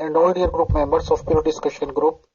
and all dear group members of Pure Discussion Group,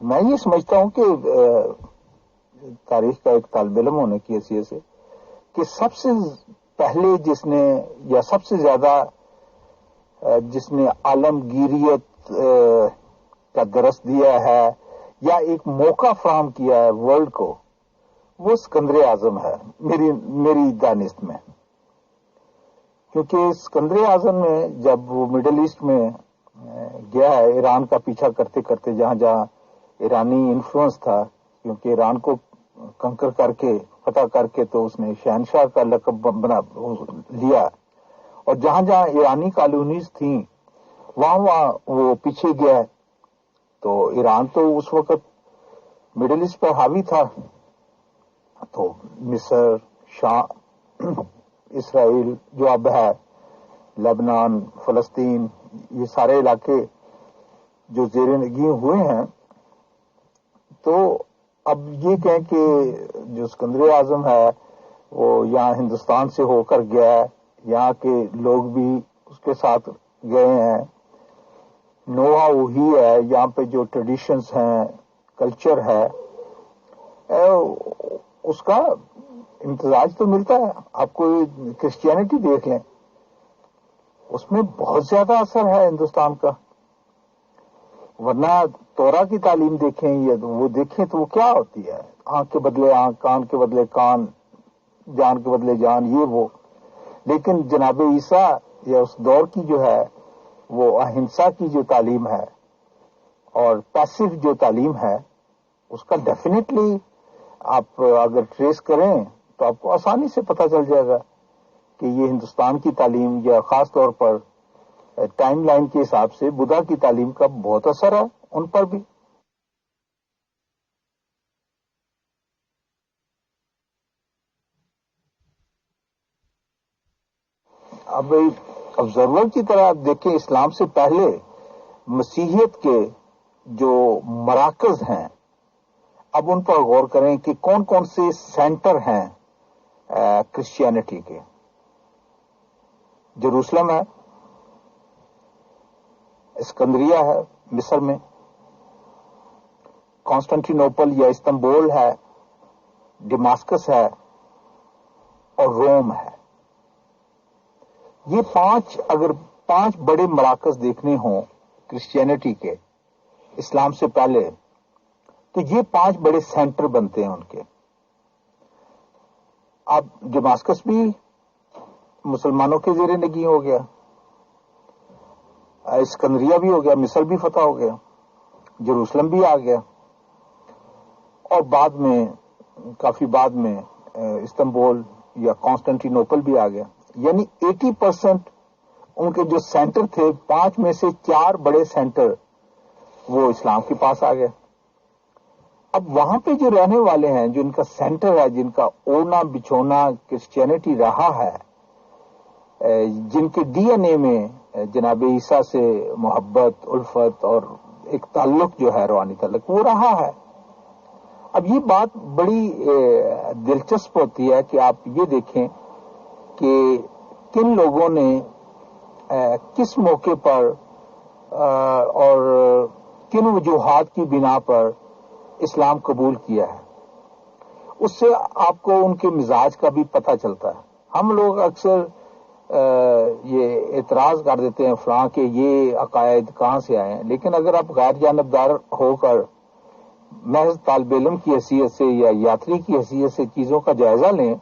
میں یہ سمجھتا ہوں کہ تاریخ کا ایک طالب علم ہونے کی حیثیت سے کہ سب سے پہلے جس نے یا سب سے زیادہ جس نے عالمگیریت کا درس دیا ہے یا ایک موقع فراہم کیا ہے ورلڈ کو، وہ اسکندر اعظم ہے میری دانست میں. کیونکہ اسکندر اعظم میں جب وہ مڈل ایسٹ میں گیا ہے ایران کا پیچھا کرتے کرتے، جہاں جہاں ایرانی انفلوئنس تھا، کیونکہ ایران کو کنکر کر کے فتح کر کے تو اس نے شہنشاہ کا لقب بنا لیا، اور جہاں جہاں ایرانی کالونیز تھیں وہاں وہ پیچھے گیا. تو ایران تو اس وقت مڈل ایسٹ پر حاوی تھا، تو مصر، شام، اسرائیل جو اب ہے، لبنان، فلسطین، یہ سارے علاقے جو زیر نگین ہوئے ہیں. تو اب یہ کہیں کہ جو اسکندر اعظم ہے وہ یہاں ہندوستان سے ہو کر گیا ہے، یہاں کے لوگ بھی اس کے ساتھ گئے ہیں، نوحہ وہی ہے، یہاں پہ جو ٹریڈیشنز ہیں، کلچر ہے، اس کا امتزاج تو ملتا ہے. آپ کو کرسچینٹی دیکھ لیں، اس میں بہت زیادہ اثر ہے ہندوستان کا. ورنہ تورا کی تعلیم دیکھیں یا وہ دیکھیں تو وہ کیا ہوتی ہے، آنکھ کے بدلے آنکھ، کان کے بدلے کان، جان کے بدلے جان، یہ وہ. لیکن جناب عیسیٰ یا اس دور کی جو ہے وہ اہنسا کی جو تعلیم ہے اور پیسو جو تعلیم ہے، اس کا ڈیفینیٹلی آپ اگر ٹریس کریں تو آپ کو آسانی سے پتہ چل جائے گا کہ یہ ہندوستان کی تعلیم یا خاص طور پر ٹائم لائن کے حساب سے بدھا کی تعلیم کا بہت اثر ہے ان پر بھی. اب آبزرور کی طرح دیکھیں، اسلام سے پہلے مسیحیت کے جو مراکز ہیں، اب ان پر غور کریں کہ کون کون سے سینٹر ہیں کرسچینٹی کے. جروسلم ہے، اسکندریہ ہے مصر میں، کانسٹنٹی نوپل یا استنبول ہے، ڈماسکس ہے، اور روم ہے. یہ اگر پانچ بڑے مراکز دیکھنے ہوں کرسچینٹی کے اسلام سے پہلے، تو یہ پانچ بڑے سینٹر بنتے ہیں ان کے. اب ڈماسکس بھی مسلمانوں کے زیر نگین ہو گیا، اسکندریہ بھی ہو گیا، مصر بھی فتح ہو گیا، جروسلم بھی آ گیا، اور کافی بعد میں استنبول یا کانسٹنٹی نوپل بھی آ گیا. یعنی 80% ان کے جو سینٹر تھے، 5 میں سے 4 بڑے سینٹر وہ اسلام کے پاس آ گئے. اب وہاں پہ جو رہنے والے ہیں، جو ان کا سینٹر ہے، جن کا اوڑھنا بچھونا کرسچینٹی رہا ہے، جن کے ڈی این اے میں جناب عیسیٰ سے محبت، الفت اور ایک تعلق جو ہے روحانی تعلق، وہ رہا ہے. اب یہ بات بڑی دلچسپ ہوتی ہے کہ آپ یہ دیکھیں کہ کن لوگوں نے کس موقع پر اور کن وجوہات کی بنا پر اسلام قبول کیا ہے. اس سے آپ کو ان کے مزاج کا بھی پتہ چلتا ہے. ہم لوگ اکثر یہ اعتراض کر دیتے ہیں فلاں کہ یہ عقائد کہاں سے آئے ہیں، لیکن اگر آپ غیر جانبدار ہو کر محض طالب علم کی حیثیت سے یا یاتری کی حیثیت سے چیزوں کا جائزہ لیں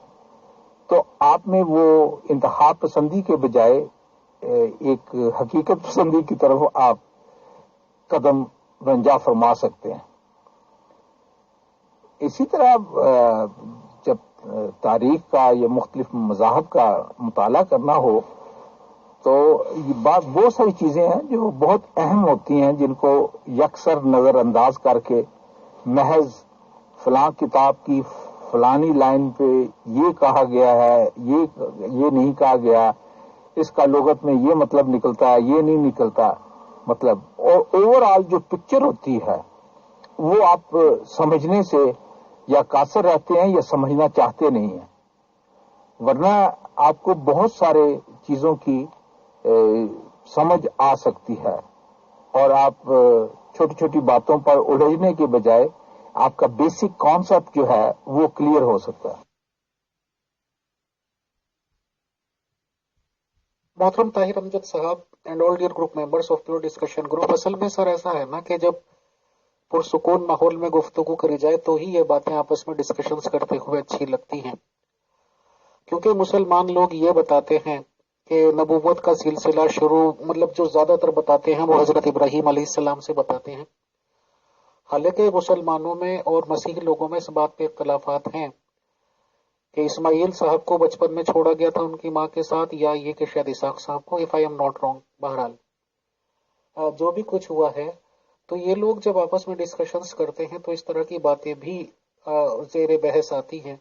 تو آپ میں وہ انتہا پسندی کے بجائے ایک حقیقت پسندی کی طرف آپ قدم رنجا فرما سکتے ہیں. اسی طرح جب تاریخ کا یا مختلف مذاہب کا مطالعہ کرنا ہو تو یہ بہت ساری چیزیں ہیں جو بہت اہم ہوتی ہیں، جن کو یکسر نظر انداز کر کے محض فلاں کتاب کی فلانی لائن پہ یہ کہا گیا ہے، یہ نہیں کہا گیا، اس کا لغت میں یہ مطلب نکلتا ہے، یہ نہیں نکلتا مطلب، اور اوور آل جو پکچر ہوتی ہے وہ آپ سمجھنے سے یا قاصر رہتے ہیں یا سمجھنا چاہتے نہیں ہیں. ورنہ آپ کو بہت سارے چیزوں کی سمجھ آ سکتی ہے اور آپ چھوٹی چھوٹی باتوں پر الجھنے کے بجائے آپ کا بیسک کانسیپٹ جو ہے وہ کلیئر ہو سکتا ہے. محترم طاہر امجد صاحب and all dear group members of pure discussion group, اصل میں سر ایسا ہے نا کہ جب پرسکون ماحول میں گفتگو کری جائے تو ہی یہ باتیں آپس میں ڈسکشنز کرتے ہوئے اچھی لگتی ہیں، کیونکہ مسلمان لوگ یہ بتاتے ہیں کہ نبوت کا سلسلہ شروع جو زیادہ تر بتاتے ہیں وہ حضرت ابراہیم علیہ السلام سے بتاتے ہیں. حالانکہ مسلمانوں میں اور مسیحی لوگوں میں اس بات پہ اختلافات ہیں کہ اسماعیل صاحب کو بچپن میں چھوڑا گیا تھا ان کی ماں کے ساتھ، یا یہ کہ شاید اسحاق صاحب کو، if I am not wrong. بہرحال جو بھی کچھ ہوا ہے، تو یہ لوگ جب آپس میں ڈسکشنز کرتے ہیں تو اس طرح کی باتیں بھی زیر بحث آتی ہیں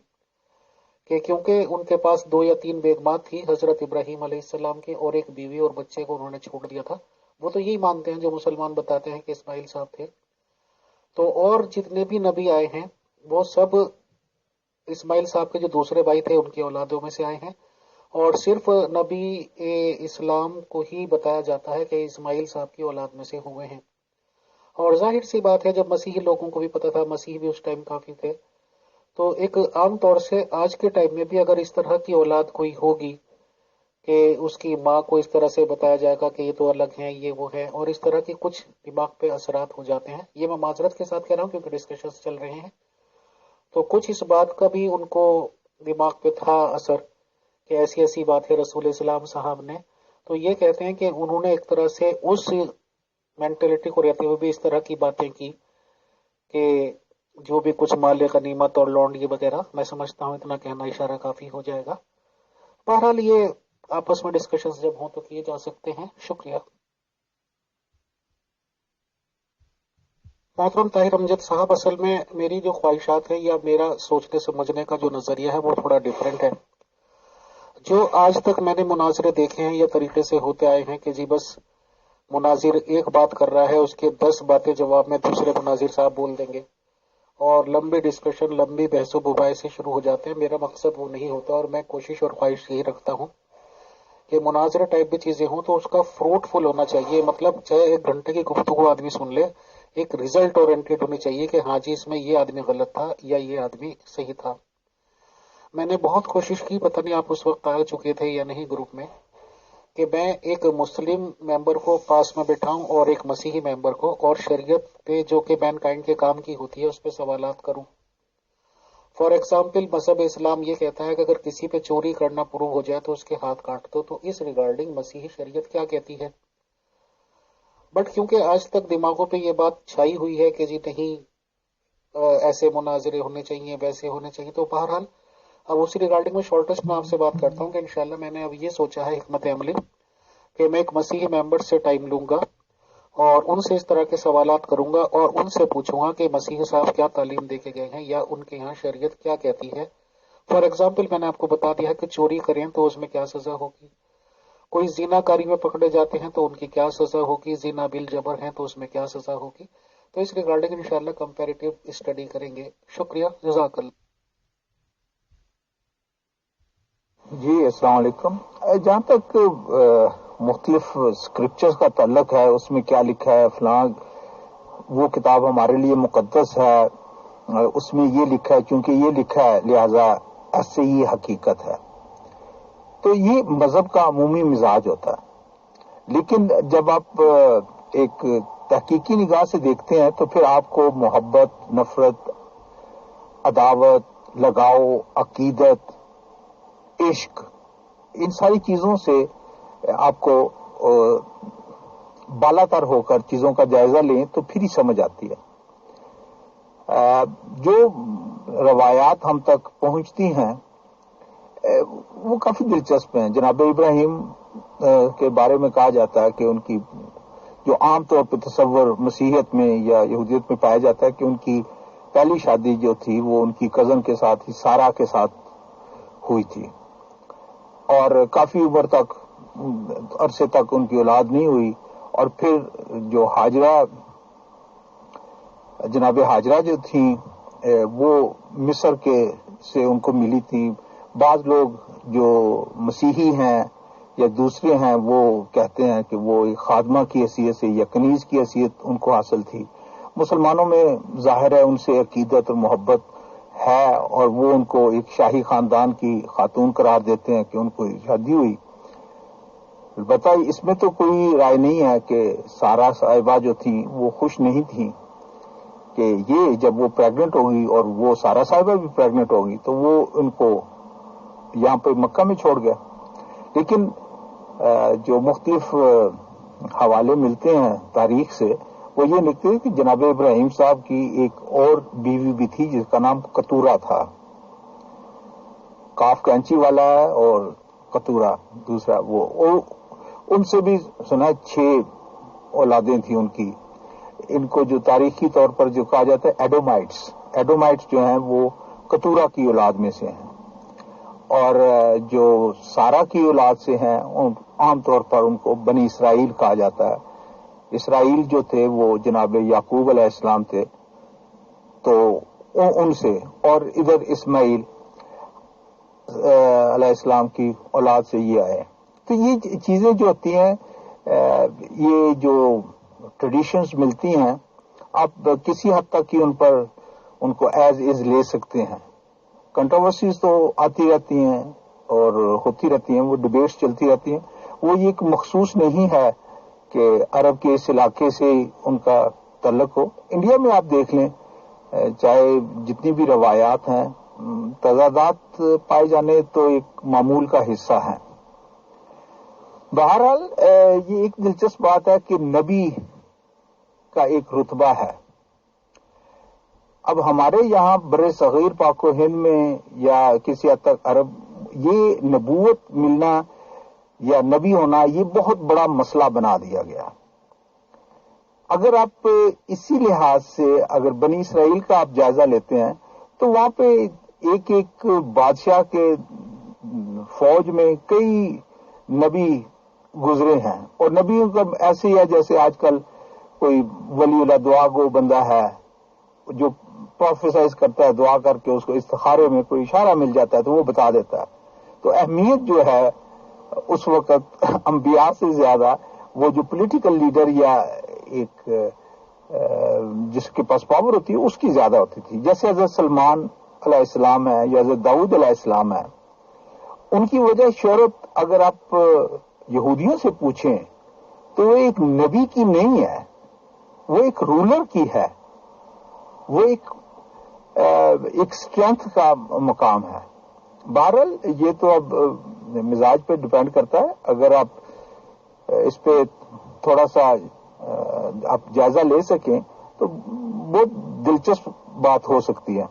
کہ کیونکہ ان کے پاس 2 یا 3 بیگمات تھی حضرت ابراہیم علیہ السلام کی، اور ایک بیوی اور بچے کو انہوں نے چھوڑ دیا تھا. وہ تو یہی مانتے ہیں جو مسلمان بتاتے ہیں کہ اسماعیل صاحب تھے. تو اور جتنے بھی نبی آئے ہیں وہ سب اسماعیل صاحب کے جو دوسرے بھائی تھے ان کی اولادوں میں سے آئے ہیں، اور صرف نبی اسلام کو ہی بتایا جاتا ہے کہ اسماعیل صاحب کی اولاد میں سے ہوئے ہیں. اور ظاہر سی بات ہے جب مسیحی لوگوں کو بھی پتا تھا، مسیحی بھی اس ٹائم کافی تھے، تو ایک عام طور سے آج کے ٹائم میں بھی اگر اس طرح کی اولاد کوئی ہوگی کہ اس کی ماں کو اس طرح سے بتایا جائے گا کہ یہ تو الگ ہیں، یہ وہ ہے، اور اس طرح کی کچھ دماغ پہ اثرات ہو جاتے ہیں. یہ میں معذرت کے ساتھ کہہ رہا ہوں کیونکہ ڈسکشنز چل رہے ہیں، تو کچھ اس بات کا بھی ان کو دماغ پہ تھا اثر کہ ایسی ایسی بات ہے رسول اسلام صاحب نے. تو یہ کہتے ہیں کہ انہوں نے ایک طرح سے اس مینٹلٹی کو رہتے ہوئے بھی اس طرح کی باتیں کی کہ جو بھی کچھ مال غنیمت اور لونڈی وغیرہ، میں سمجھتا ہوں اتنا کہنا اشارہ کافی ہو جائے گا. بہرحال یہ آپس میں ڈسکشنز جب ہوں تو کیے جا سکتے ہیں. شکریہ. محترم طاہر امجد صاحب، اصل میں میری جو خواہشات ہیں یا میرا سوچنے سمجھنے کا جو نظریہ ہے وہ تھوڑا ڈیفرنٹ ہے. جو آج تک میں نے مناظرے دیکھے ہیں یہ طریقے سے ہوتے آئے ہیں کہ جی بس مناظر ایک بات کر رہا ہے، اس کے 10 باتیں جواب میں دوسرے مناظر صاحب بول دیں گے اور لمبی ڈسکشن، لمبی بحث و مباحثے شروع ہو جاتے ہیں. میرا مقصد وہ نہیں ہوتا، اور میں کوشش اور خواہش یہی رکھتا ہوں کہ مناظرہ ٹائپ بھی چیزیں ہوں تو اس کا فروٹفل ہونا چاہیے. چاہے 1 گھنٹے کی گفتگو آدمی سن لے، ایک ریزلٹ اورینٹڈ ہونی چاہیے کہ ہاں جی اس میں یہ آدمی غلط تھا یا یہ آدمی صحیح تھا. میں نے بہت کوشش کی، پتہ نہیں آپ اس وقت آ چکے تھے یا نہیں گروپ میں، کہ میں ایک مسلم ممبر کو پاس میں بٹھاؤں اور ایک مسیحی ممبر کو، اور شریعت پہ جو کہ مین کائنڈ کے کام کی ہوتی ہے اس پہ سوالات کروں. فار ایگزامپل مذہب اسلام یہ کہتا ہے کہ اگر کسی پہ چوری کرنا پروو ہو جائے تو اس کے ہاتھ کاٹ دو، تو اس ریگارڈنگ مسیحی شریعت کیا کہتی ہے. بٹ کیونکہ آج تک دماغوں پہ یہ بات چھائی ہوئی ہے کہ جی نہیں ایسے مناظرے ہونے چاہیے، ویسے ہونے چاہیے، تو بہرحال اب اسی ریگارڈنگ میں شارٹسٹ میں آپ سے بات کرتا ہوں کہ انشاءاللہ میں نے اب یہ سوچا ہے حکمت عملی کہ میں ایک مسیحی ممبر سے ٹائم لوں گا اور ان سے اس طرح کے سوالات کروں گا اور ان سے پوچھوں گا کہ مسیحی صاحب کیا تعلیم دے کے گئے ہیں یا ان کے یہاں شریعت کیا کہتی ہے. فار ایگزامپل میں نے آپ کو بتا دیا ہے کہ چوری کریں تو اس میں کیا سزا ہوگی، کوئی زنا کاری میں پکڑے جاتے ہیں تو ان کی کیا سزا ہوگی، زنا بل جبر ہیں تو اس میں کیا سزا ہوگی. تو اس ریگارڈنگ انشاءاللہ کمپیریٹیو اسٹڈی کریں گے. شکریہ، جزاک اللہ. جی السلام علیکم. جہاں تک مختلف اسکرپچرز کا تعلق ہے، اس میں کیا لکھا ہے، فلاں وہ کتاب ہمارے لیے مقدس ہے، اس میں یہ لکھا ہے کیونکہ یہ لکھا ہے لہذا ایسے ہی حقیقت ہے، تو یہ مذہب کا عمومی مزاج ہوتا ہے. لیکن جب آپ ایک تحقیقی نگاہ سے دیکھتے ہیں تو پھر آپ کو محبت، نفرت، عداوت، لگاؤ، عقیدت، عشق، ان ساری چیزوں سے آپ کو بالا تر ہو کر چیزوں کا جائزہ لیں تو پھر ہی سمجھ آتی ہے. جو روایات ہم تک پہنچتی ہیں وہ کافی دلچسپ ہیں. جناب ابراہیم کے بارے میں کہا جاتا ہے کہ ان کی جو عام طور پہ تصور مسیحیت میں یا یہودیت میں پایا جاتا ہے کہ ان کی پہلی شادی جو تھی وہ ان کی کزن کے ساتھ ہی، سارا کے ساتھ ہوئی تھی، اور کافی عمر تک، عرصے تک ان کی اولاد نہیں ہوئی. اور پھر جو ہاجرہ، جناب ہاجرہ جو تھیں وہ مصر کے سے ان کو ملی تھی. بعض لوگ جو مسیحی ہیں یا دوسرے ہیں وہ کہتے ہیں کہ وہ ایک خادمہ کی حیثیت سے یا کنیز کی حیثیت ان کو حاصل تھی. مسلمانوں میں ظاہر ہے ان سے عقیدت اور محبت ہے اور وہ ان کو ایک شاہی خاندان کی خاتون قرار دیتے ہیں کہ ان کو شادی ہوئی. البتہ اس میں تو کوئی رائے نہیں ہے کہ سارا صاحبہ جو تھیں وہ خوش نہیں تھیں کہ یہ جب وہ پریگننٹ ہوگی اور وہ سارا صاحبہ بھی پریگننٹ ہوگی تو وہ ان کو یہاں پہ مکہ میں چھوڑ گیا. لیکن جو مختلف حوالے ملتے ہیں تاریخ سے وہ یہ لکھتے ہیں کہ جناب ابراہیم صاحب کی ایک اور بیوی بھی تھی جس کا نام قطورہ تھا. کاف کینچی والا ہے اور قطورہ دوسرا وہ ان سے بھی سنا 6 اولادیں تھیں ان کی. ان کو جو تاریخی طور پر جو کہا جاتا ہے ایڈومائٹس جو ہیں وہ قطورہ کی اولاد میں سے ہیں اور جو سارا کی اولاد سے ہیں عام طور پر ان کو بنی اسرائیل کہا جاتا ہے. اسرائیل جو تھے وہ جناب یعقوب علیہ السلام تھے تو ان سے اور ادھر اسماعیل علیہ السلام کی اولاد سے یہ آئے. تو یہ چیزیں جو ہوتی ہیں یہ جو ٹریڈیشنز ملتی ہیں آپ کسی حد تک کی ان کو ایز از لے سکتے ہیں. کنٹروورسیز تو آتی رہتی ہیں اور ہوتی رہتی ہیں, وہ ڈبیٹس چلتی رہتی ہیں. وہ یہ ایک مخصوص نہیں ہے کہ عرب کے اس علاقے سے ان کا تعلق ہو. انڈیا میں آپ دیکھ لیں چاہے جتنی بھی روایات ہیں تضادات پائے جانے تو ایک معمول کا حصہ ہیں. بہرحال یہ ایک دلچسپ بات ہے کہ نبی کا ایک رتبہ ہے. اب ہمارے یہاں بر صغیر پاک و ہند میں یا کسی حد تک عرب یہ نبوت ملنا یا نبی ہونا یہ بہت بڑا مسئلہ بنا دیا گیا. اگر آپ اسی لحاظ سے اگر بنی اسرائیل کا آپ جائزہ لیتے ہیں تو وہاں پہ ایک ایک بادشاہ کے فوج میں کئی نبی گزرے ہیں اور نبیوں کا ایسے ہی ہے جیسے آج کل کوئی ولی اللہ دعا گو بندہ ہے جو پروفیسائز کرتا ہے دعا کر کے اس کو استخارے میں کوئی اشارہ مل جاتا ہے تو وہ بتا دیتا ہے. تو اہمیت جو ہے اس وقت انبیاء سے زیادہ وہ جو پولیٹیکل لیڈر یا ایک جس کے پاس پاور ہوتی ہے اس کی زیادہ ہوتی تھی. جیسے حضرت سلمان علیہ السلام ہے یا حضرت داؤد علیہ السلام ہے, ان کی وجہ شہرت اگر آپ یہودیوں سے پوچھیں تو وہ ایک نبی کی نہیں ہے, وہ ایک رولر کی ہے, وہ ایک اسٹرینتھ کا مقام ہے. بہرحال یہ تو اب مزاج پہ ڈپینڈ کرتا ہے. اگر آپ اس پہ تھوڑا سا آپ جائزہ لے سکیں تو بہت دلچسپ بات ہو سکتی ہے.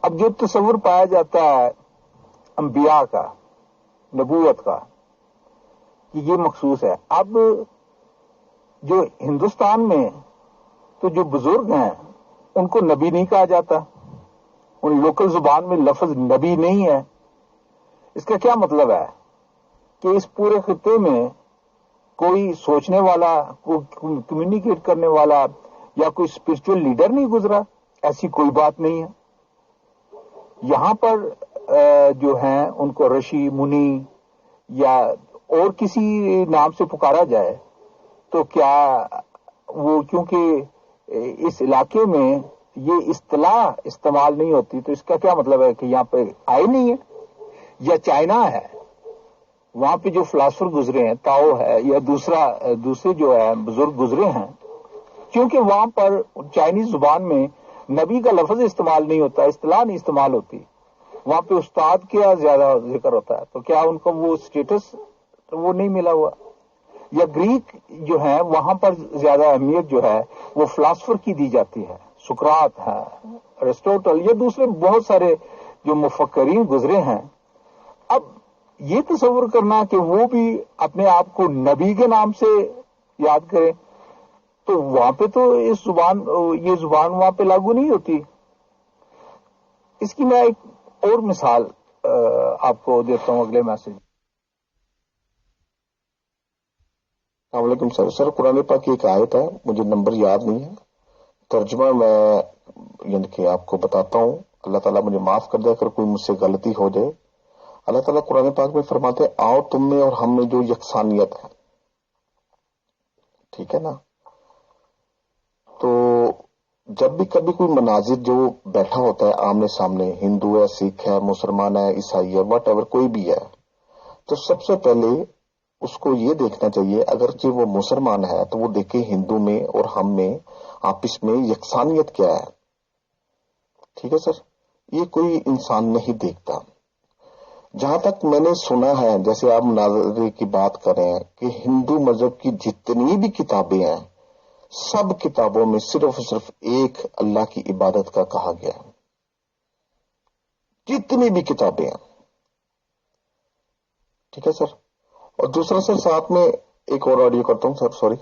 اب جو تصور پایا جاتا ہے انبیاء کا نبوت کا کہ یہ مخصوص ہے. اب جو ہندوستان میں تو جو بزرگ ہیں ان کو نبی نہیں کہا جاتا, ان لوکل زبان میں لفظ نبی نہیں ہے. اس کا کیا مطلب ہے کہ اس پورے خطے میں کوئی سوچنے والا, کوئی کمیونیکیٹ کرنے والا یا کوئی اسپرچل لیڈر نہیں گزرا, ایسی کوئی بات نہیں ہے. یہاں پر جو ہیں ان کو رشی منی یا اور کسی نام سے پکارا جائے تو کیا وہ کیونکہ اس علاقے میں یہ اصطلاح استعمال نہیں ہوتی تو اس کا کیا مطلب ہے کہ یہاں پہ آئے نہیں ہے یا چائنا ہے وہاں پہ جو فلاسفر گزرے ہیں تاؤ ہے یا دوسرے جو ہے بزرگ گزرے ہیں کیونکہ وہاں پر چائنیز زبان میں نبی کا لفظ استعمال نہیں ہوتا, اصطلاح نہیں استعمال ہوتی, وہاں پہ استاد کا زیادہ ذکر ہوتا ہے. تو کیا ان کو وہ اسٹیٹس وہ نہیں ملا ہوا؟ یا گریک جو ہے وہاں پر زیادہ اہمیت جو ہے وہ فلاسفر کی دی جاتی ہے, سقراط ہے, ارسطوٹل یا دوسرے بہت سارے جو مفکرین گزرے ہیں. اب یہ تصور کرنا کہ وہ بھی اپنے آپ کو نبی کے نام سے یاد کریں تو وہاں پہ تو یہ زبان وہاں پہ لاگو نہیں ہوتی. اس کی میں ایک اور مثال آپ کو دیتا ہوں اگلے میسج. السلام علیکم سر قرآن پاک کی ایک آیت ہے, مجھے نمبر یاد نہیں ہے, ترجمہ میں یعنی کہ آپ کو بتاتا ہوں. اللہ تعالیٰ مجھے معاف کر دے اگر کوئی مجھ سے غلطی ہو جائے. اللہ تعالیٰ قرآن پاک میں فرماتے ہیں آؤ تم میں اور ہم میں جو یکسانیت ہے. ٹھیک ہے نا. تو جب بھی کبھی کوئی مناظر جو بیٹھا ہوتا ہے آمنے سامنے، ہندو ہے، سکھ ہے، مسلمان ہے، عیسائی ہے، واٹ ایور کوئی بھی ہے، تو سب سے پہلے اس کو یہ دیکھنا چاہیے، اگرچہ وہ مسلمان ہے تو وہ دیکھے ہندو میں اور ہم میں آپس میں یکسانیت کیا ہے. ٹھیک ہے سر. یہ کوئی انسان نہیں دیکھتا. جہاں تک میں نے سنا ہے، جیسے آپ مناظرے کی بات کریں، کہ ہندو مذہب کی جتنی بھی کتابیں ہیں سب کتابوں میں صرف اور صرف ایک اللہ کی عبادت کا کہا گیا ہے. جتنی بھی کتابیں ہیں. ٹھیک ہے سر. اور دوسرا سر ساتھ میں ایک اور آڈیو کرتا ہوں سر، سوری.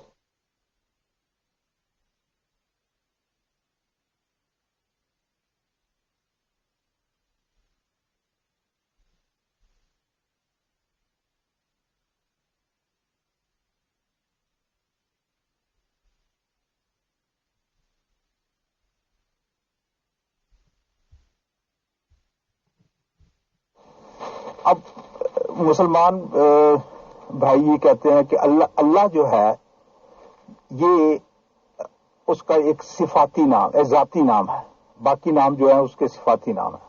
اب مسلمان بھائی یہ کہتے ہیں کہ اللہ جو ہے یہ اس کا ایک صفاتی نام ہے، ذاتی نام ہے، باقی نام جو ہے اس کے صفاتی نام ہے.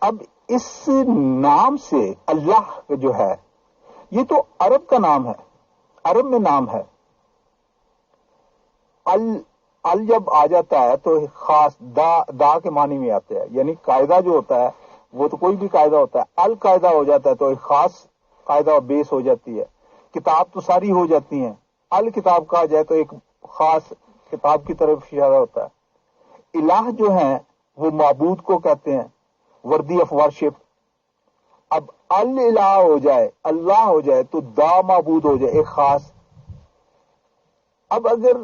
اب اس نام سے اللہ جو ہے یہ تو عرب کا نام ہے، عرب میں نام ہے. ال جب آ جاتا ہے تو خاص دا کے معنی میں آتا ہے، یعنی قاعدہ جو ہوتا ہے وہ تو کوئی بھی قاعدہ ہوتا ہے، القاعدہ ہو جاتا ہے تو ایک خاص قاعدہ اور بیس ہو جاتی ہے. کتاب تو ساری ہو جاتی ہیں، الکتاب کہا جائے تو ایک خاص کتاب کی طرف اشارہ ہوتا ہے. الہ جو ہیں وہ معبود کو کہتے ہیں، وردی آف ورشپ. اب الہ ہو جائے، اللہ ہو جائے تو دا معبود ہو جائے ایک خاص. اب اگر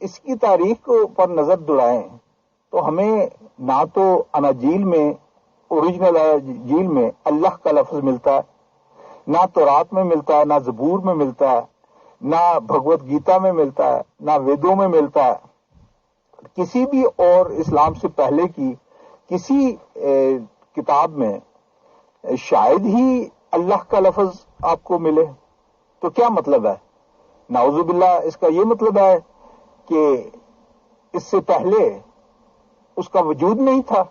اس کی تاریخ پر نظر دوڑائیں تو ہمیں نہ تو اناجیل میں، اوریجنل انجیل میں اللہ کا لفظ ملتا ہے، نہ تورات میں ملتا ہے، نہ زبور میں ملتا ہے، نہ بھگوت گیتا میں ملتا ہے، نہ ویدوں میں ملتا ہے. کسی بھی اور اسلام سے پہلے کی کسی کتاب میں شاید ہی اللہ کا لفظ آپ کو ملے. تو کیا مطلب ہے؟ نعوذ باللہ اس کا یہ مطلب ہے کہ اس سے پہلے اس کا وجود نہیں تھا.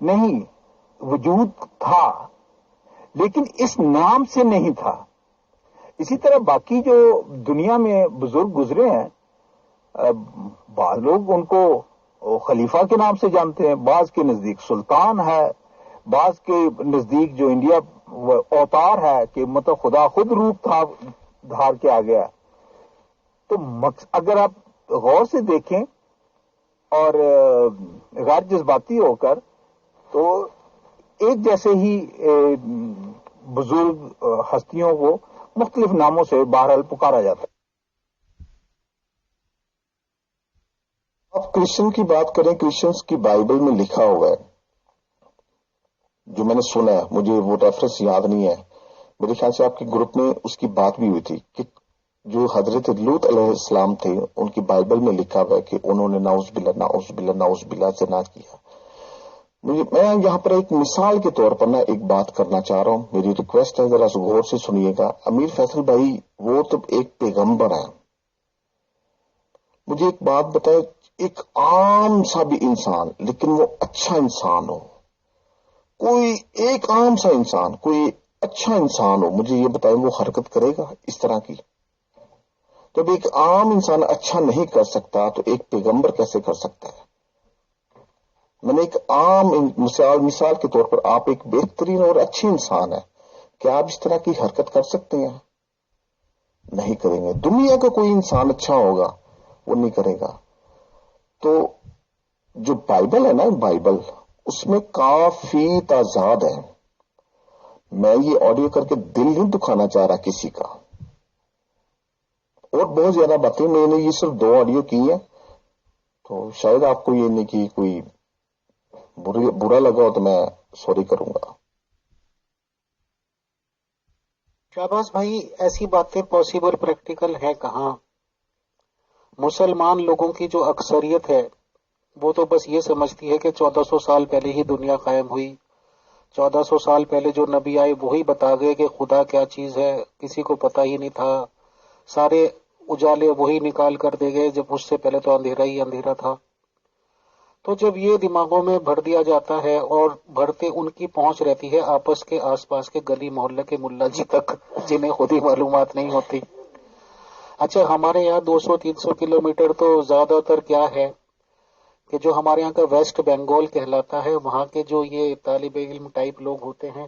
نہیں، وجود تھا لیکن اس نام سے نہیں تھا. اسی طرح باقی جو دنیا میں بزرگ گزرے ہیں، بعض لوگ ان کو خلیفہ کے نام سے جانتے ہیں، بعض کے نزدیک سلطان ہے، بعض کے نزدیک جو انڈیا اوتار ہے کہ مطلب خدا خود روپ تھا دھار کے آ گیا. تو اگر آپ غور سے دیکھیں اور غیر جذباتی ہو کر، تو ایک جیسے ہی بزرگ ہستیوں کو مختلف ناموں سے بہرحال پکارا جاتا ہے. آپ کرسچن کی بات کریں، کرسچنس کی بائبل میں لکھا ہوا ہے، جو میں نے سنا ہے، مجھے وہ ریفرنس یاد نہیں ہے، میرے خیال سے آپ کے گروپ میں اس کی بات بھی ہوئی تھی کہ جو حضرت لوط علیہ السلام تھے ان کی بائبل میں لکھا ہوا ہے کہ انہوں نے نعوذ باللہ نعوذ باللہ نعوذ باللہ زنا کیا. میں یہاں پر ایک مثال کے طور پر ایک بات کرنا چاہ رہا ہوں، میری ریکویسٹ ہے ذرا غور سے سنیے گا. امیر فیصل بھائی وہ تو ایک پیغمبر ہے. مجھے ایک بات بتائے، ایک عام سا بھی انسان لیکن وہ اچھا انسان ہو، کوئی ایک عام سا انسان، کوئی اچھا انسان ہو، مجھے یہ بتائیں وہ حرکت کرے گا اس طرح کی؟ جب ایک عام انسان اچھا نہیں کر سکتا تو ایک پیغمبر کیسے کر سکتا ہے؟ میں نے ایک عام مثال کے طور پر آپ ایک بہترین اور اچھی انسان ہے، کیا آپ اس طرح کی حرکت کر سکتے ہیں؟ نہیں کریں گے. دنیا کا کوئی انسان اچھا ہوگا وہ نہیں کرے گا. تو جو بائبل ہے نا، بائبل اس میں کافی تضاد ہے. میں یہ آڈیو کر کے دل نہیں دکھانا چاہ رہا کسی کا، اور بہت زیادہ باتیں میں نے یہ صرف 2 آڈیو کی ہیں، تو شاید آپ کو یہ نہیں کہ کوئی برا لگا ہو تو میں سوری کروں گا. شہباز بھائی ایسی باتیں پاسبل پریکٹیکل ہے کہاں؟ مسلمان لوگوں کی جو اکثریت ہے وہ تو بس یہ سمجھتی ہے کہ 1400 سال پہلے ہی دنیا قائم ہوئی، 1400 سال پہلے جو نبی آئے وہی بتا گئے کہ خدا کیا چیز ہے، کسی کو پتہ ہی نہیں تھا، سارے اجالے وہی نکال کر دے گئے جب اس سے پہلے تو اندھیرا ہی اندھیرا تھا۔ تو جب یہ دماغوں میں بھر دیا جاتا ہے اور بھرتے ان کی پہنچ رہتی ہے آپس کے آس پاس کے گلی محلے کے ملا جی تک، جنہیں خود ہی معلومات نہیں ہوتی۔ اچھا، ہمارے یہاں 200-300 کلومیٹر تو زیادہ تر کیا ہے کہ جو ہمارے یہاں کا ویسٹ بنگال کہلاتا ہے، وہاں کے جو یہ طالب علم ٹائپ لوگ ہوتے ہیں،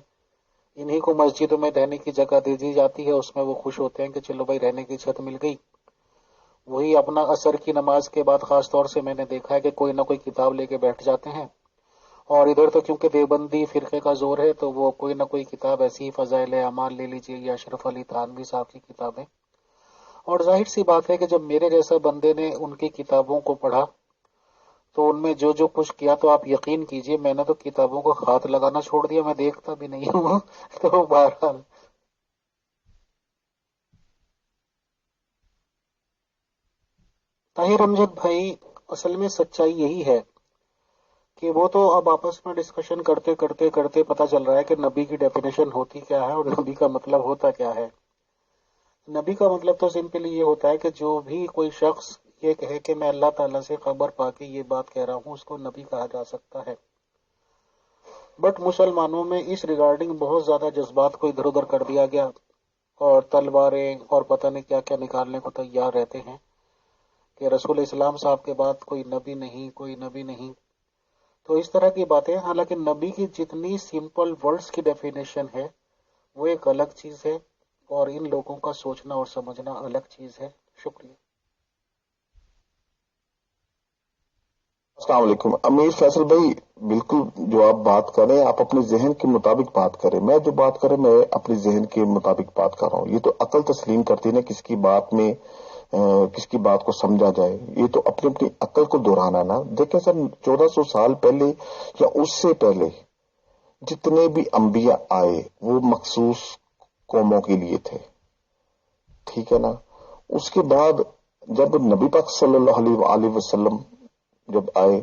انہی کو مسجدوں میں رہنے کی جگہ دے دی جاتی ہے، اس میں وہ خوش ہوتے ہیں کہ چلو بھائی رہنے کی چھت مل گئی۔ وہی اپنا عصر کی نماز کے بعد خاص طور سے میں نے دیکھا ہے کہ کوئی نہ کوئی کتاب لے کے بیٹھ جاتے ہیں، اور ادھر تو کیونکہ دیوبندی فرقے کا زور ہے تو وہ کوئی نہ کوئی کتاب ایسی فضائل اعمال لے لیجیے یا اشرف علی تھانوی صاحب کی کتابیں۔ اور ظاہر سی بات ہے کہ جب میرے جیسا بندے نے ان کی کتابوں کو پڑھا تو ان میں جو جو کچھ کیا، تو آپ یقین کیجئے میں نے تو کتابوں کو ہاتھ لگانا چھوڑ دیا، میں دیکھتا بھی نہیں ہوں تو بہرحال طاہر امجد بھائی، اصل میں سچائی یہی ہے کہ وہ تو اب آپس میں ڈسکشن کرتے کرتے کرتے پتہ چل رہا ہے کہ نبی کی ڈیفینیشن ہوتی کیا ہے اور نبی کا مطلب ہوتا کیا ہے۔ نبی کا مطلب تو سمپلی یہ ہوتا ہے کہ جو بھی کوئی شخص یہ کہے کہ میں اللہ تعالیٰ سے خبر پا کے یہ بات کہہ رہا ہوں، اس کو نبی کہا جا سکتا ہے۔ بٹ مسلمانوں میں اس ریگارڈنگ بہت زیادہ جذبات کو ادھر ادھر کر دیا گیا، اور تلواریں اور پتہ نہیں کیا کیا نکالنے کو تیار رہتے ہیں کہ رسول اسلام صاحب کے بعد کوئی نبی نہیں، کوئی نبی نہیں، تو اس طرح کی باتیں۔ حالانکہ نبی کی جتنی سمپل ورڈز کی ڈیفینیشن ہے وہ ایک الگ چیز ہے، اور ان لوگوں کا سوچنا اور سمجھنا الگ چیز ہے۔ شکریہ۔ السلام علیکم امیر فیصل بھائی، بالکل جو آپ بات کریں آپ اپنے ذہن کے مطابق بات کریں، میں جو بات کریں میں اپنے ذہن کے مطابق بات کر رہا ہوں۔ یہ تو عقل تسلیم کرتی ہے نا کس کی بات میں کس کی بات کو سمجھا جائے، یہ تو اپنی اپنی عقل کو دہرانا نا۔ دیکھیں سر، 1400 سال پہلے یا اس سے پہلے جتنے بھی انبیاء آئے وہ مخصوص قوموں کے لیے تھے، ٹھیک ہے نا۔ اس کے بعد جب نبی پاک صلی اللہ علیہ وسلم جب آئے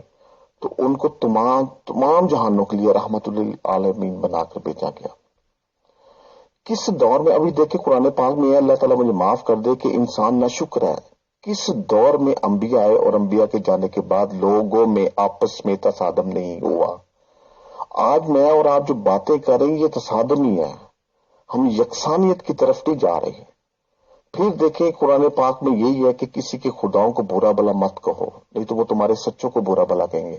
تو ان کو تمام جہانوں کے لیے رحمت للعالمین بنا کر بھیجا گیا۔ کس دور میں، ابھی دیکھیں قرآن پاک میں اللہ تعالیٰ مجھے معاف کر دے کہ انسان نہ شکر ہے، کس دور میں انبیاء آئے اور انبیاء کے جانے کے بعد لوگوں میں آپس میں تصادم نہیں ہوا۔ آج میں اور آپ جو باتیں کر رہے ہیں یہ تصادم ہی ہے، ہم یکسانیت کی طرف نہیں جا رہے ہیں۔ پھر دیکھیں قرآن پاک میں یہی ہے کہ کسی کے خداؤں کو برا بلا مت کہو، نہیں تو وہ تمہارے سچوں کو برا بلا کہیں گے۔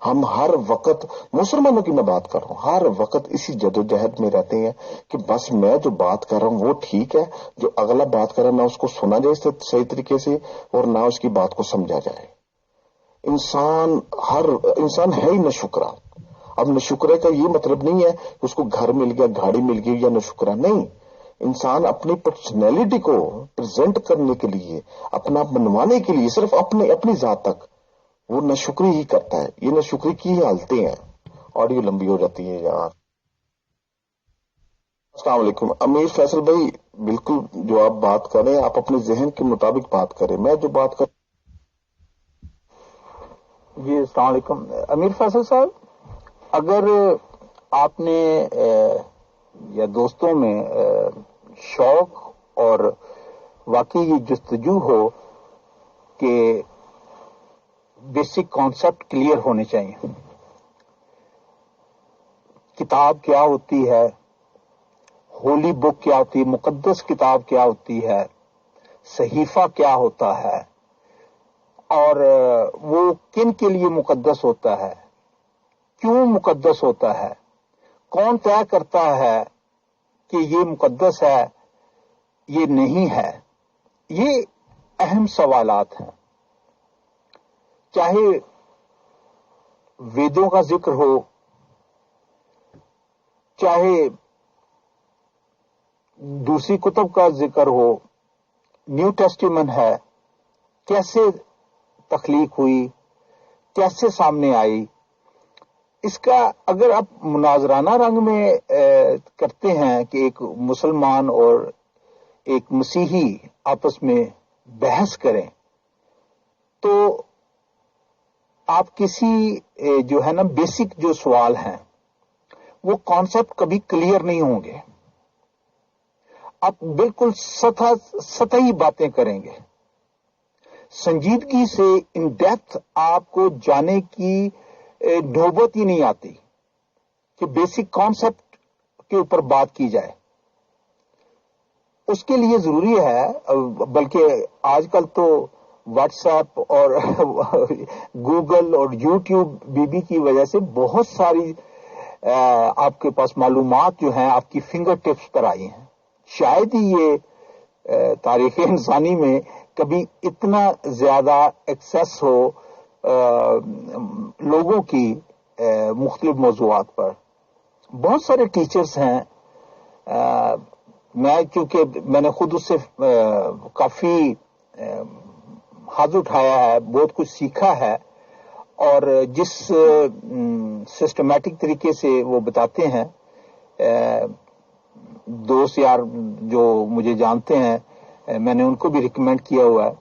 ہم ہر وقت، مسلمانوں کی میں بات کر رہا ہوں، ہر وقت اسی جدوجہد میں رہتے ہیں کہ بس میں جو بات کر رہا ہوں وہ ٹھیک ہے، جو اگلا بات کر رہا ہے نہ اس کو سنا جائے صحیح طریقے سے اور نہ اس کی بات کو سمجھا جائے۔ انسان ہے ہی نہ شکرا۔ اب نہ شکرے کا یہ مطلب نہیں ہے کہ اس کو گھر مل گیا، گاڑی مل گئی یا نہ شکرا، نہیں۔ انسان اپنی پرسنالٹی کو پریزنٹ کرنے کے لیے، اپنا بنوانے کے لیے صرف اپنی ذات تک وہ ناشکری ہی کرتا ہے۔ یہ ناشکری کی ہی حالتیں ہیں۔ آڈیو لمبی ہو جاتی ہے یار۔ السلام علیکم امیر فیصل بھائی، بالکل جو آپ بات کریں آپ اپنے ذہن کے مطابق بات کریں، میں جو بات کر جی السلام علیکم امیر فیصل صاحب، اگر آپ نے یا دوستوں میں شوق اور واقعی یہ جستجو ہو کہ بیسک کانسیپٹ کلیئر ہونے چاہیے، کتاب کیا ہوتی ہے، ہولی بک کیا ہوتی ہے، مقدس کتاب کیا ہوتی ہے، صحیفہ کیا ہوتا ہے، اور وہ کن کے لیے مقدس ہوتا ہے، کیوں مقدس ہوتا ہے، کون طے کرتا ہے کہ یہ مقدس ہے یہ نہیں ہے، یہ اہم سوالات ہیں۔ چاہے ویدوں کا ذکر ہو، چاہے دوسری کتب کا ذکر ہو، نیو ٹیسٹیمنٹ ہے، کیسے تخلیق ہوئی، کیسے سامنے آئی، اس کا اگر آپ مناظرانہ رنگ میں کرتے ہیں کہ ایک مسلمان اور ایک مسیحی آپس میں بحث کریں، تو آپ کسی جو ہے نا بیسک جو سوال ہیں وہ کانسیپٹ کبھی کلیئر نہیں ہوں گے. آپ بالکل سطحی باتیں کریں گے. سنجیدگی سے ان ڈیپتھ آپ کو جانے کی نوبت ہی نہیں آتی کہ بیسک کانسیپٹ کے اوپر بات کی جائے. اس کے لیے ضروری ہے، بلکہ آج کل تو واٹس ایپ اور گوگل اور یوٹیوب بی کی وجہ سے بہت ساری آپ کے پاس معلومات جو ہیں آپ کی فنگر ٹپس پر آئی ہیں. شاید ہی یہ تاریخ انسانی میں کبھی اتنا زیادہ ایکسیس ہو لوگوں کی مختلف موضوعات پر. بہت سارے ٹیچرز ہیں، میں چونکہ میں نے خود اس سے کافی ہاتھ اٹھایا ہے، بہت کچھ سیکھا ہے، اور جس سسٹمیٹک طریقے سے وہ بتاتے ہیں، دوست یار جو مجھے جانتے ہیں میں نے ان کو بھی ریکمینڈ کیا ہوا ہے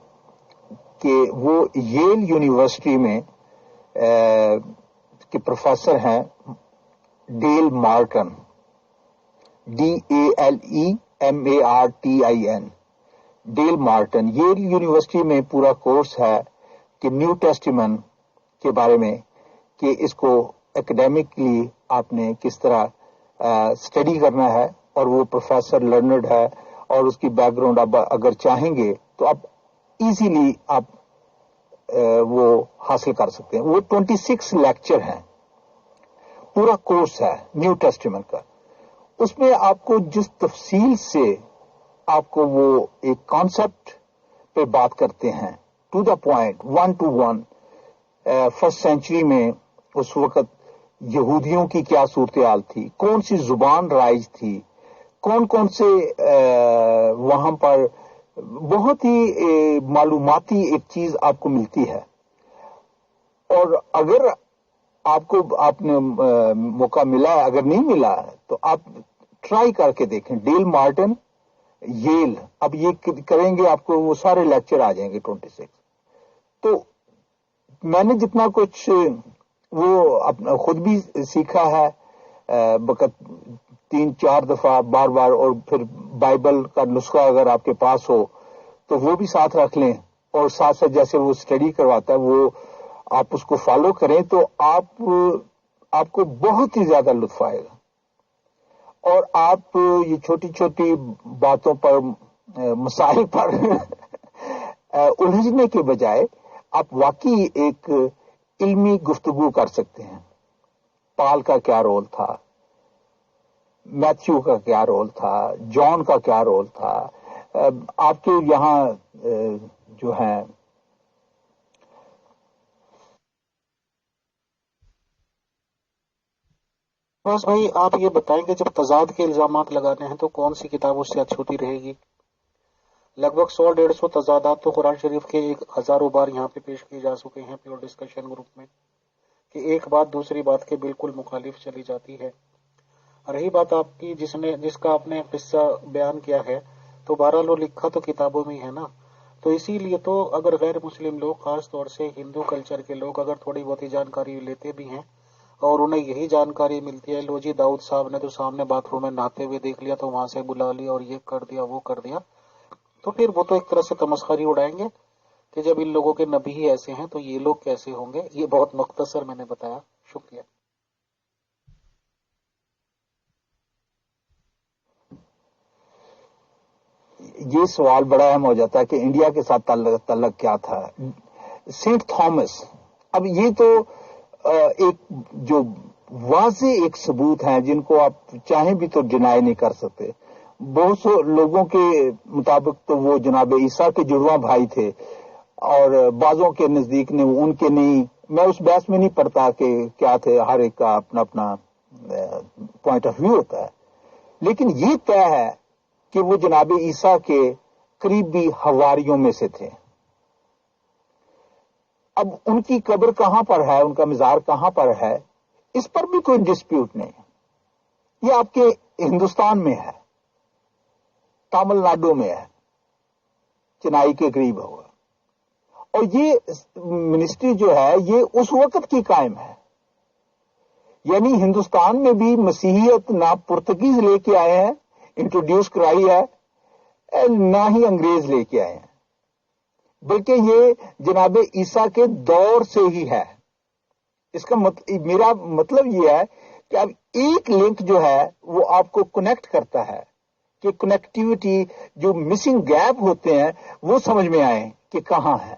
کہ وہ ییل یونیورسٹی میں کے پروفیسر ہیں Dale Martin, DALEMARTIN، Dale Martin. Yale University میں پورا کورس ہے کہ نیو ٹیسٹیمنٹ کے بارے میں، کہ اس کو اکیڈیمکلی آپ نے کس طرح اسٹڈی کرنا ہے. اور وہ پروفیسر لرنڈ ہے، اور اس کی بیک گراؤنڈ آپ اگر چاہیں گے تو آپ ایزیلی آپ وہ حاصل کر سکتے ہیں. وہ 26 لیکچر ہیں، پورا کورس ہے نیو ٹیسٹیمنٹ کا. اس میں آپ کو جس تفصیل سے آپ کو وہ ایک کانسیپٹ پہ بات کرتے ہیں، to the point, 1 to 1. First century میں اس وقت یہودیوں کی کیا صورتحال تھی، کون سی زبان رائج تھی، کون کون سے وہاں پر بہت ہی معلوماتی ایک چیز آپ کو ملتی ہے. اور اگر آپ نے موقع ملا ہے، اگر نہیں ملا ہے تو آپ ٹرائی کر کے دیکھیں. ڈیل مارٹن ییل، اب یہ کریں گے آپ کو وہ سارے لیکچر آ جائیں گے 26. تو میں نے جتنا کچھ وہ خود بھی سیکھا ہے، بقت 3-4 دفعہ بار بار، اور پھر بائبل کا نسخہ اگر آپ کے پاس ہو تو وہ بھی ساتھ رکھ لیں، اور ساتھ ساتھ جیسے وہ اسٹڈی کرواتا ہے وہ آپ اس کو فالو کریں تو آپ کو بہت ہی زیادہ لطف آئے گا. اور آپ یہ چھوٹی چھوٹی باتوں پر، مسائل پر الجھنے کے بجائے آپ واقعی ایک علمی گفتگو کر سکتے ہیں. پال کا کیا رول تھا، میتھیو کا کیا رول تھا، جان کا کیا رول تھا، آپ کے یہاں جو ہیں بس بھائی آپ یہ بتائیں کہ جب تضاد کے الزامات لگانے ہیں تو کون سی کتاب اس سے اچھوتی رہے گی؟ لگ بھگ 100-150 تضادات تو قرآن شریف کے ہزاروں بار یہاں پہ پیش کیے جا چکے ہیں پیور ڈسکشن گروپ میں، کہ ایک بات دوسری بات کے بالکل مخالف چلی جاتی ہے. رہی بات آپ کی جس کا آپ نے قصہ بیان کیا ہے، تو بہرحال وہ لکھا تو کتابوں میں ہی ہے نا. تو اسی لیے تو اگر غیر مسلم لوگ، خاص طور سے ہندو کلچر کے لوگ، اگر تھوڑی بہت ہی جانکاری لیتے بھی ہیں اور انہیں یہی جانکاری ملتی ہے، لو جی داؤد صاحب نے تو سامنے باتھ روم میں نہاتے ہوئے دیکھ لیا تو وہاں سے بلا لیا اور یہ کر دیا وہ کر دیا، تو پھر وہ تو ایک طرح سے تمسخری اڑائیں گے کہ جب ان لوگوں کے نبی ہی ایسے ہیں تو یہ لوگ کیسے ہوں گے. یہ بہت مختصر میں نے بتایا. شکریہ. یہ سوال بڑا اہم ہو جاتا ہے کہ انڈیا کے ساتھ تعلق کیا تھا. سینٹ تھامس، اب یہ تو ایک جو واضح ایک ثبوت ہیں جن کو آپ چاہیں بھی تو ڈینائی نہیں کر سکتے. بہت سے لوگوں کے مطابق تو وہ جناب عیسیٰ کے جڑواں بھائی تھے، اور بعضوں کے نزدیک نے ان کے نہیں. میں اس بحث میں نہیں پڑتا کہ کیا تھے، ہر ایک کا اپنا اپنا پوائنٹ آف ویو ہوتا ہے. لیکن یہ طے ہے کہ وہ جناب عیسیٰ کے قریبی حواریوں میں سے تھے. اب ان کی قبر کہاں پر ہے، ان کا مزار کہاں پر ہے، اس پر بھی کوئی ڈسپیوٹ نہیں. یہ آپ کے ہندوستان میں ہے، تامل ناڈو میں ہے، چنائی کے قریب ہوگا. اور یہ منسٹری جو ہے یہ اس وقت کی قائم ہے. یعنی ہندوستان میں بھی مسیحیت نہ پرتگیز لے کے آئے ہیں، انٹروڈیوس کرائی ہے، نہ ہی انگریز لے کے آئے ہیں، بلکہ یہ جناب عیسیٰ کے دور سے ہی ہے۔ اس کا میرا مطلب یہ ہے کہ اب ایک لنک جو ہے وہ آپ کو کنیکٹ کرتا ہے کہ کنیکٹیوٹی جو مسنگ گیپ ہوتے ہیں وہ سمجھ میں آئے کہ کہاں ہے۔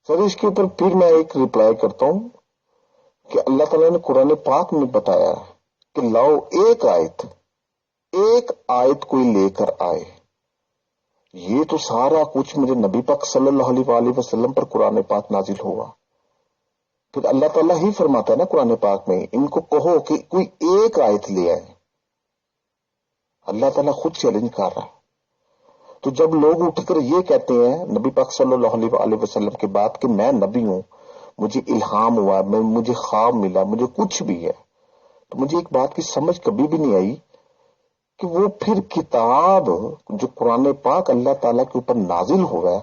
سر اس کے اوپر پھر میں ایک ریپلائی کرتا ہوں کہ اللہ تعالیٰ نے قرآن پاک میں بتایا کہ لاؤ ایک آیت کوئی لے کر آئے۔ یہ تو سارا کچھ میرے نبی پاک صلی اللہ علیہ وسلم پر قرآن پاک نازل ہوا۔ پھر اللہ تعالیٰ ہی فرماتا ہے نا قرآن پاک میں، ان کو کہو کہ کوئی ایک آیت لے آئے۔ اللہ تعالیٰ خود چیلنج کر رہا ہے۔ تو جب لوگ اٹھ کر یہ کہتے ہیں نبی پاک صلی اللہ علیہ وسلم کے بعد کہ میں نبی ہوں، مجھے الہام ہوا، مجھے خواب ملا، مجھے کچھ بھی ہے، تو مجھے ایک بات کی سمجھ کبھی بھی نہیں آئی کہ وہ پھر کتاب جو قرآن پاک اللہ تعالیٰ کے اوپر نازل ہوا ہے،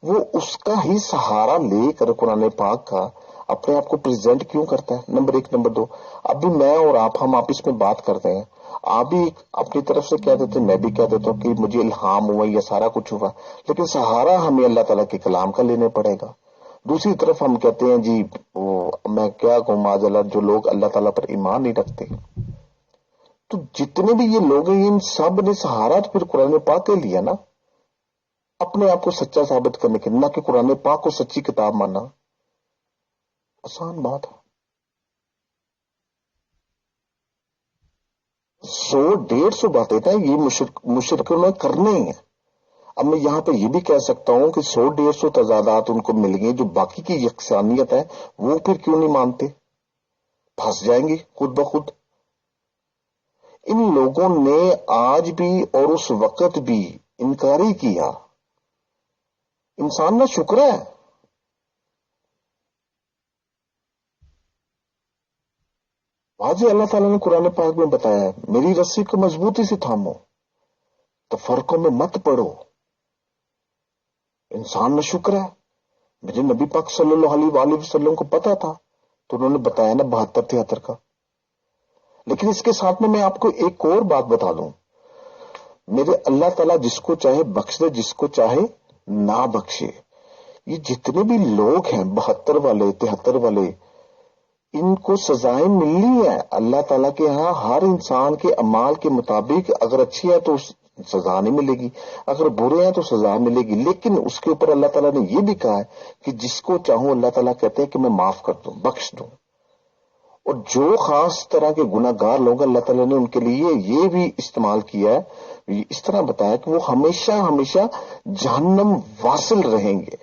وہ اس کا ہی سہارا لے کر قرآن پاک کا اپنے آپ کو پریزنٹ کیوں کرتا ہے؟ نمبر ایک۔ نمبر دو، ابھی میں اور ہم آپس میں بات کرتے ہیں، آپ بھی اپنی طرف سے کہہ دیتے، میں بھی کہہ دیتا ہوں کہ مجھے الہام ہوا یا سارا کچھ ہوا، لیکن سہارا ہمیں اللہ تعالیٰ کے کلام کا لینے پڑے گا۔ دوسری طرف ہم کہتے ہیں جی میں کیا کہوں معاذ اللہ، جو لوگ اللہ تعالیٰ پر ایمان نہیں رکھتے، تو جتنے بھی یہ لوگ ہیں ان سب نے سہارا تو پھر قرآن پاک کے لیا نا، اپنے آپ کو سچا ثابت کرنے کے، نہ کہ قرآن پاک کو سچی کتاب مانا۔ آسان بات ہے۔ 100-150 باتیں تھا یہ مشرکوں نے کرنے ہیں۔ اب میں یہاں پہ یہ بھی کہہ سکتا ہوں کہ 100-150 تضادات ان کو مل گئے، جو باقی کی یکسانیت ہے وہ پھر کیوں نہیں مانتے؟ پھنس جائیں گے خود بخود۔ ان لوگوں نے آج بھی اور اس وقت بھی انکار ہی کیا۔ انسان نہ شکر ہے۔ واضح اللہ تعالیٰ نے قرآن پاک میں بتایا ہے، میری رسی کو مضبوطی سے تھامو، تفرقوں میں مت پڑو۔ انسان نہ شکر ہے۔ میرے نبی پاک صلی اللہ علیہ وسلم کو پتا تھا تو انہوں نے بتایا نا 72-73 کا۔ لیکن اس کے ساتھ میں آپ کو ایک اور بات بتا دوں، میرے اللہ تعالیٰ جس کو چاہے بخش دے، جس کو چاہے نہ بخشے۔ یہ جتنے بھی لوگ ہیں 72 والے 73 والے، ان کو سزائیں ملنی ہے اللہ تعالیٰ کے ہاں۔ ہر انسان کے اعمال کے مطابق اگر اچھی ہے تو سزا نہیں ملے گی، اگر برے ہیں تو سزا ملے گی، لیکن اس کے اوپر اللہ تعالیٰ نے یہ بھی کہا ہے کہ جس کو چاہوں اللہ تعالیٰ کہتے ہیں کہ میں معاف کر دوں، بخش دوں۔ اور جو خاص طرح کے گناہ گار لوگ اللہ تعالیٰ نے ان کے لیے یہ بھی استعمال کیا ہے، اس طرح بتایا کہ وہ ہمیشہ ہمیشہ جہنم واصل رہیں گے۔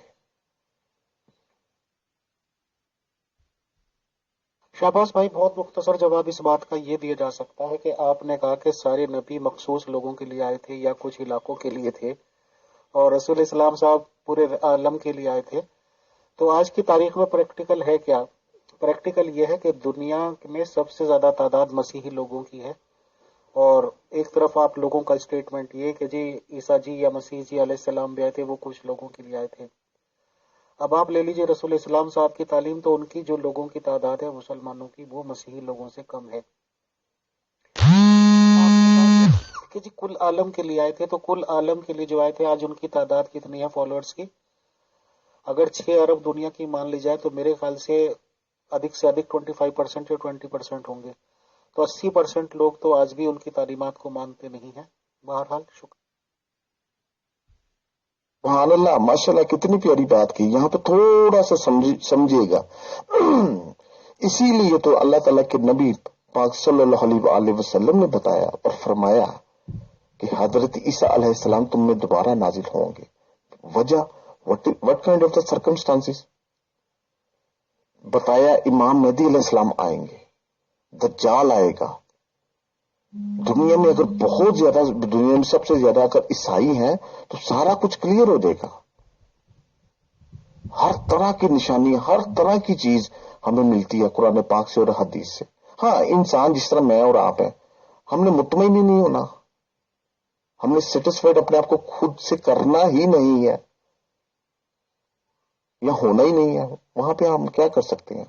شہباز بھائی، بہت مختصر جواب اس بات کا یہ دیا جا سکتا ہے کہ آپ نے کہا کہ سارے نبی مخصوص لوگوں کے لیے آئے تھے یا کچھ علاقوں کے لیے تھے، اور رسول اسلام صاحب پورے عالم کے لیے آئے تھے۔ تو آج کی تاریخ میں پریکٹیکل ہے کیا؟ پریکٹیکل یہ ہے کہ دنیا میں سب سے زیادہ تعداد مسیحی لوگوں کی ہے، اور ایک طرف آپ لوگوں کا اسٹیٹمنٹ یہ کہ جی عیسیٰ جی یا مسیح جی علیہ السلام بھی آئے تھے، وہ کچھ لوگوں کے لیے آئے تھے۔ اب آپ لے لیجئے رسول اسلام صاحب کی تعلیم، تو ان کی جو لوگوں کی تعداد ہے مسلمانوں کی، وہ مسیحی لوگوں سے کم ہے کہ جی کل عالم کے لیے آئے تھے، تو کل عالم کے لیے جو آئے تھے آج ان کی تعداد کتنی ہے فالوورز کی؟ اگر 6 ارب دنیا کی مان لی جائے تو میرے خیال سے ادھک سے ادھک 25% یا 20% ہوں گے، تو 80% لوگ تو آج بھی ان کی تعلیمات کو مانتے نہیں ہیں۔ بہرحال شکریہ۔ سبحان اللہ، ماشاء اللہ، کتنی پیاری بات کی۔ یہاں پہ تھوڑا سا سمجھے گا۔ اسی لیے تو اللہ تعالیٰ کے نبی پاک صلی اللہ علیہ وسلم نے بتایا اور فرمایا کہ حضرت عیسیٰ علیہ السلام تم میں دوبارہ نازل ہوں گے۔ وجہ what kind of the circumstances؟ بتایا امام مہدی علیہ السلام آئیں گے، دجال آئے گا۔ دنیا میں اگر بہت زیادہ، دنیا میں سب سے زیادہ اگر عیسائی ہیں تو سارا کچھ کلیئر ہو جائے گا۔ ہر طرح کی نشانی، ہر طرح کی چیز ہمیں ملتی ہے قرآن پاک سے اور حدیث سے۔ ہاں، انسان جس طرح میں اور آپ ہیں، ہم نے مطمئن ہی نہیں ہونا، ہم نے سیٹسفائڈ اپنے آپ کو خود سے کرنا ہی نہیں ہے۔ یا ہونا ہی نہیں ہے، وہاں پہ ہم کیا کر سکتے ہیں؟